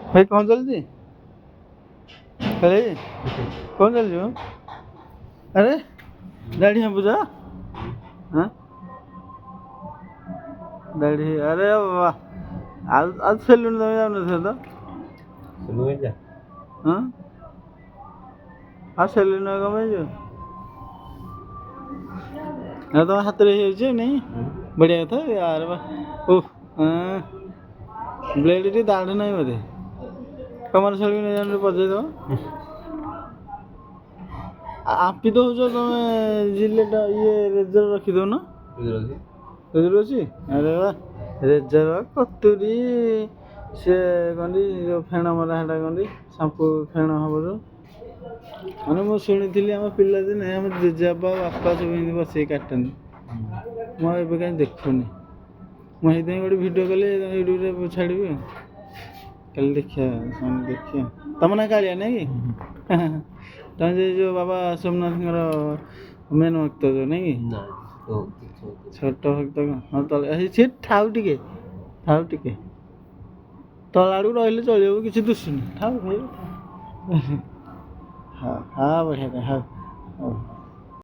ଭାଇ କ'ଣ ଚାଲିଛି ଭାଇ କ'ଣ ଚାଲିଛି ମ? ଆରେ ଦାଢ଼ି ହାଙ୍କୁଛ? ହଁ ଦାଢ଼ି ଆରେ ବାବା ଆଉ ଆଉ ସେଲୁନ୍ ତମେ ଯାଉନଥିଲ ତ? ହଁ ଆଉ ସେଲୁନ୍ କ'ଣ ପାଇଁ ଯିବ? ଆଉ ତମ ହାତରେ ହେଇଯାଉଛି ନାଇଁ ବଢ଼ିଆ କଥା ୟାର ବା ଓଃ ବ୍ଲେଡ୍ ଟିକେ ଦାଢ଼ ନାହିଁ ବୋଧେ କମର ଛାଡ଼ିକି ନେଇ ବଜେଇଦବ ଆପି ଦଉଛ ତମେ ଜିଲେଟ ଇଏ ରେଜର ରଖିଦଉନ ରେଜର ଅଛି ଆରେ ବା ରେଜର କତୁରୀ ସେ କହନ୍ତି ଯେଉଁ ଫେଣ ମରା ହେଟା କହନ୍ତି ସାମ୍ପୁ ଫେଣ ହବ ଯେଉଁ ମାନେ ମୁଁ ଶୁଣିଥିଲି ଆମ ପିଲାଦିନେ ଆମ ଜେଜେବାପା ବାପା ସବୁ ଏମିତି ବସେଇକି କାଟନ୍ତି ମୁଁ ଆଉ ଏବେ କାହିଁ ଦେଖୁନି ମୁଁ ସେଇଥିପାଇଁ ଗୋଟେ ଭିଡ଼ିଓ କଲି ୟୁଟ୍ୟୁବରେ ଛାଡ଼ିବି ଆଉ କାଲି ଦେଖିବା ସେମାନେ ଦେଖିବା ତମ ନା କାଳିଆ ନାଇଁ କି ତମେ ଯେ ଯେଉଁ ବାବା ସୋମନାଥଙ୍କର ମେନ୍ ଭକ୍ତ ଯେଉଁ ନାଇଁ କି ଛୋଟ ଭକ୍ତ ହଁ ତଳେ ସେ ଥାଉ ଟିକେ ତଳ ଆଡ଼କୁ ରହିଲେ ଚଳିବ କିଛି ଦୁଶୁନି ଥାଉ ଭାଇ ହଁ ହଁ ବଢ଼ିଆ ହଉ ହଉ